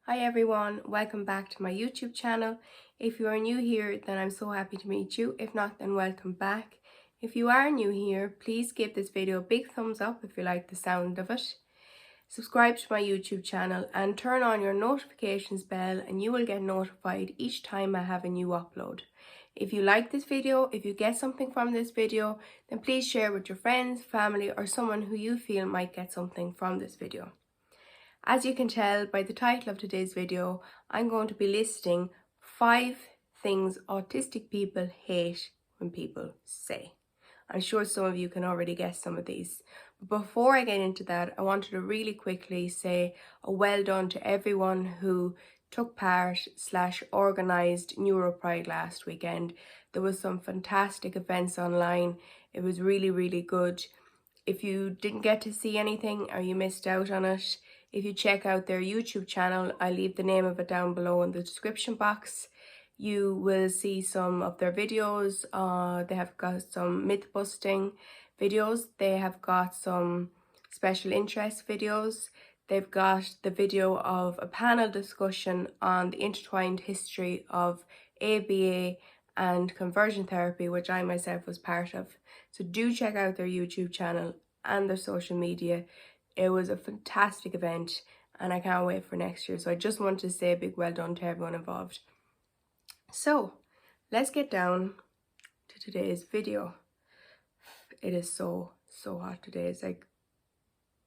Hi everyone, welcome back to my YouTube channel. If you are new here, then I'm so happy to meet you. If not, then welcome back. If you are new here, please give this video a big thumbs up if you like the sound of it. Subscribe to my YouTube channel and turn on your notifications bell and you will get notified each time I have a new upload. If you like this video, if you get something from this video, then please share with your friends, family or someone who you feel might get something from this video. As you can tell by the title of today's video, I'm going to be listing 5 things autistic people hate when people say. I'm sure some of you can already guess some of these. But before I get into that, I wanted to really quickly say a well done to everyone who took part / organised Neuro Pride last weekend. There was some fantastic events online. It was really good. If you didn't get to see anything or you missed out on it, if you check out their YouTube channel, I'll leave the name of it down below in the description box. You will see some of their videos. They have got some myth busting videos. They have got some special interest videos. They've got the video of a panel discussion on the intertwined history of ABA and conversion therapy, which I myself was part of. So do check out their YouTube channel and their social media. It was a fantastic event and I can't wait for next year. So I just wanted to say a big well done to everyone involved. So let's get down to today's video. It is so hot today. It's like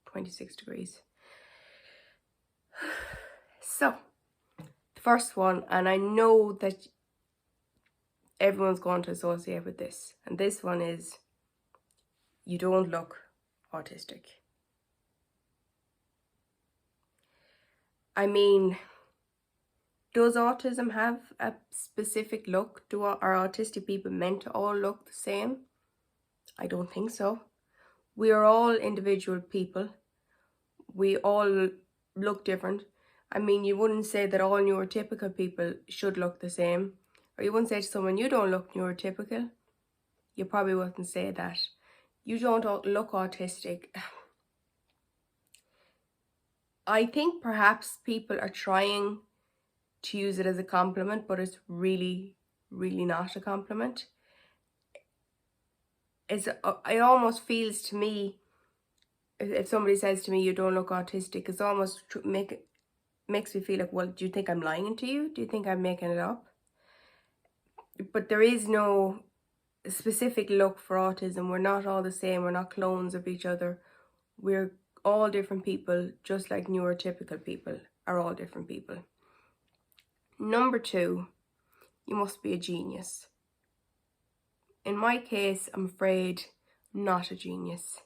26 degrees. So the first one, and I know that everyone's going to associate with this, and this one is, you don't look autistic. I mean, does autism have a specific look? Are autistic people meant to all look the same? I don't think so. We are all individual people. We all look different. I mean, you wouldn't say that all neurotypical people should look the same. Or you wouldn't say to someone, you don't look neurotypical. You probably wouldn't say that. You don't look autistic. I think perhaps people are trying to use it as a compliment, but it's really not a compliment. It almost feels to me, if somebody says to me, you don't look autistic, it's almost makes me feel like, well, do you think I'm lying to you? Do you think I'm making it up? But there is no specific look for autism. We're not all the same. We're not clones of each other. We're all different people, just like neurotypical people are all different people. Number 2, you must be a genius. In my case, I'm afraid not a genius.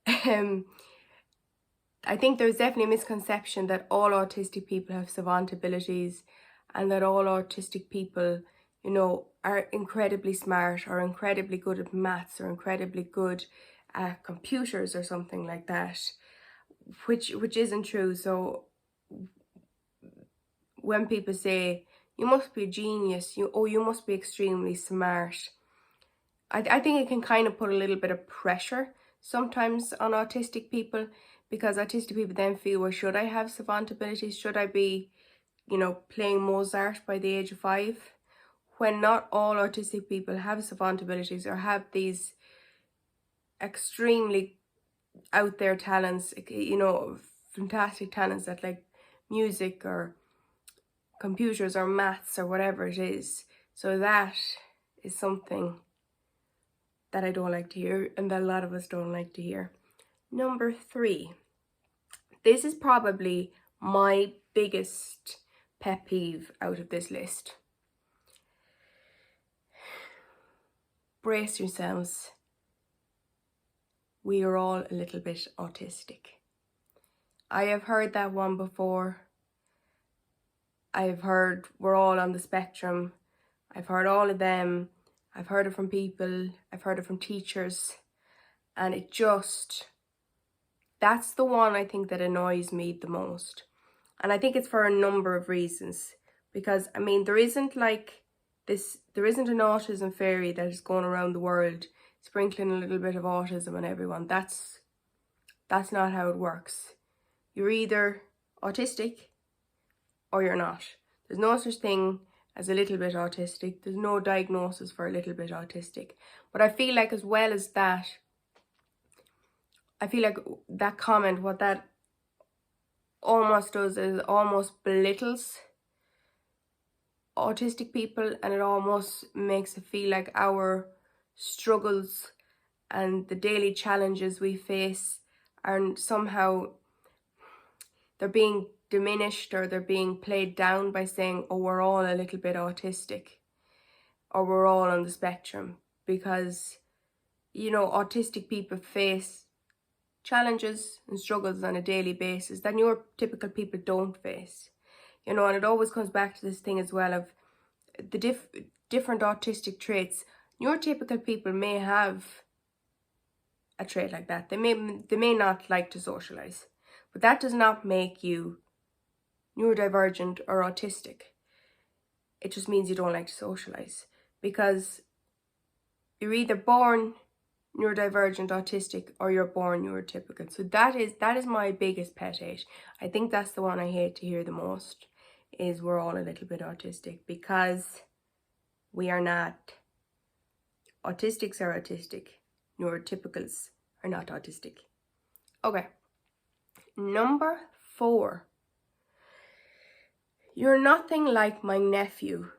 I think there's definitely a misconception that all autistic people have savant abilities and that all autistic people, are incredibly smart or incredibly good at maths or incredibly good at computers or something like that, which isn't true. So when people say, you must be a genius, you must be extremely smart, I think it can kind of put a little bit of pressure sometimes on autistic people, because autistic people then feel, well, should I have savant abilities? Should I be, playing Mozart by the age of 5? When not all autistic people have savant abilities or have these extremely out there talents, fantastic talents at like music or computers or maths or whatever it is. So that is something that I don't like to hear and that a lot of us don't like to hear. Number 3. This is probably my biggest pet peeve out of this list. Brace yourselves. We are all a little bit autistic. I have heard that one before. I've heard we're all on the spectrum. I've heard all of them. I've heard it from people. I've heard it from teachers. And that's the one I think that annoys me the most. And I think it's for a number of reasons. Because, I mean, there isn't an autism fairy that is going around the world sprinkling a little bit of autism on everyone. That's not how it works. You're either autistic or you're not. There's no such thing as a little bit autistic. There's no diagnosis for a little bit autistic. But I feel like as well as that, I feel like that comment, what that almost does is almost belittles autistic people, and it almost makes it feel like our struggles and the daily challenges we face are somehow, they're being diminished or they're being played down by saying, oh, we're all a little bit autistic or we're all on the spectrum. Because, you know, autistic people face challenges and struggles on a daily basis that neurotypical people don't face. You know, and it always comes back to this thing as well of the different autistic traits. Neurotypical people may have a trait like that. They may not like to socialize, but that does not make you neurodivergent or autistic. It just means you don't like to socialize, because you're either born neurodivergent autistic or you're born neurotypical. So that is my biggest pet hate. I think that's the one I hate to hear the most, is we're all a little bit autistic, because we are not. Autistics are autistic. Neurotypicals are not autistic. Okay. Number 4. You're nothing like my nephew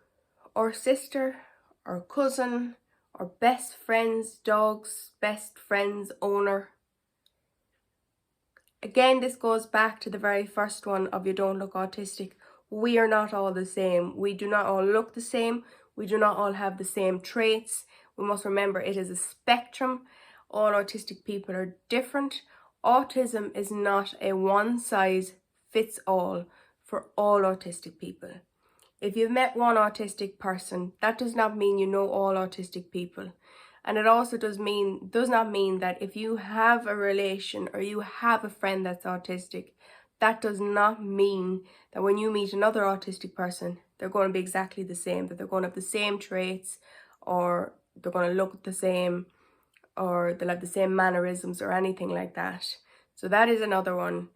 or sister or cousin or best friend's dog's best friend's owner. Again, this goes back to the very first one of you don't look autistic. We are not all the same. We do not all look the same. We do not all have the same traits. We must remember it is a spectrum. All autistic people are different. Autism is not a one-size-fits-all for all autistic people. If you've met one autistic person, that does not mean you know all autistic people. And it also does not mean that if you have a relation or you have a friend that's autistic, that does not mean that when you meet another autistic person, they're going to be exactly the same, that they're going to have the same traits, or they're going to look the same, or they'll have the same mannerisms or anything like that. So that is another one.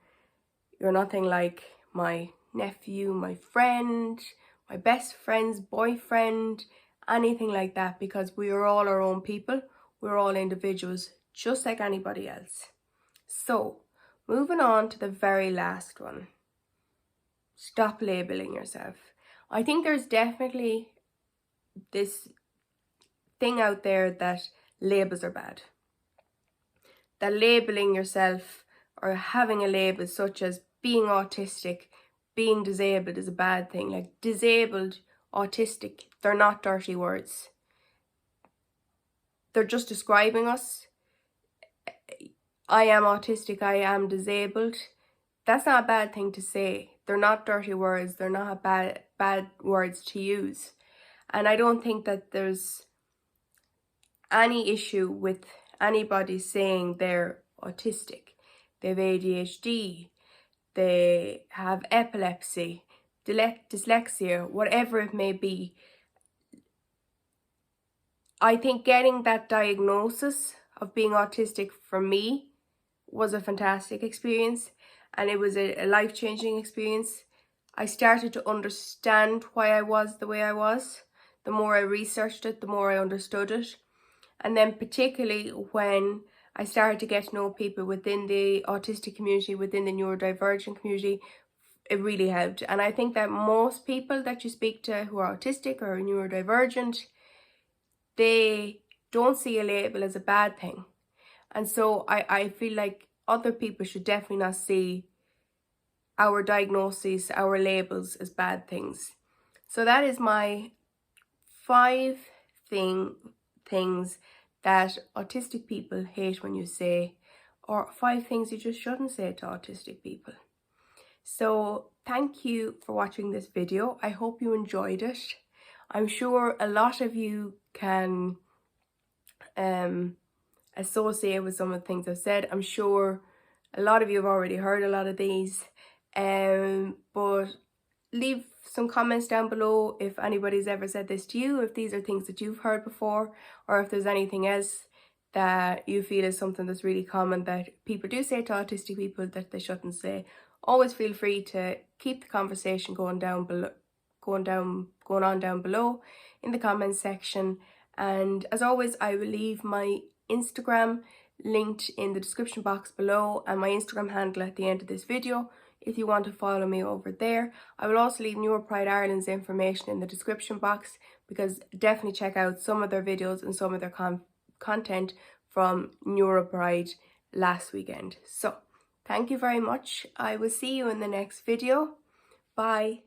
You're nothing like my nephew, my friend, my best friend's boyfriend, anything like that, because we are all our own people. We're all individuals, just like anybody else. So, moving on to the very last one. Stop labeling yourself. I think there's definitely this thing out there that labels are bad. That labeling yourself or having a label such as being autistic, being disabled is a bad thing. Like disabled, autistic, they're not dirty words. They're just describing us. I am autistic, I am disabled. That's not a bad thing to say. They're not dirty words. They're not bad words to use. And I don't think that there's any issue with anybody saying they're autistic. They have ADHD. They have epilepsy, dyslexia, whatever it may be. I think getting that diagnosis of being autistic for me was a fantastic experience, and it was a life-changing experience. I started to understand why I was the way I was. The more I researched it, the more I understood it. And then particularly when I started to get to know people within the autistic community, within the neurodivergent community, it really helped. And I think that most people that you speak to who are autistic or neurodivergent, they don't see a label as a bad thing. And so I feel like other people should definitely not see our diagnoses, our labels as bad things. So that is my 5 things that autistic people hate when you say, or 5 things you just shouldn't say to autistic people. So thank you for watching this video. I hope you enjoyed it. I'm sure a lot of you can associate with some of the things I've said. I'm sure a lot of you have already heard a lot of these, but leave some comments down below if anybody's ever said this to you, if these are things that you've heard before, or if there's anything else that you feel is something that's really common that people do say to autistic people that they shouldn't say. always feel free to keep the conversation going on down below in the comments section. And as always, I will leave my Instagram linked in the description box below and my Instagram handle at the end of this video if you want to follow me over there. I will also leave Neuro Pride Ireland's information in the description box, because definitely check out some of their videos and some of their content from Neuro Pride last weekend. So thank you very much. I will see you in the next video. Bye.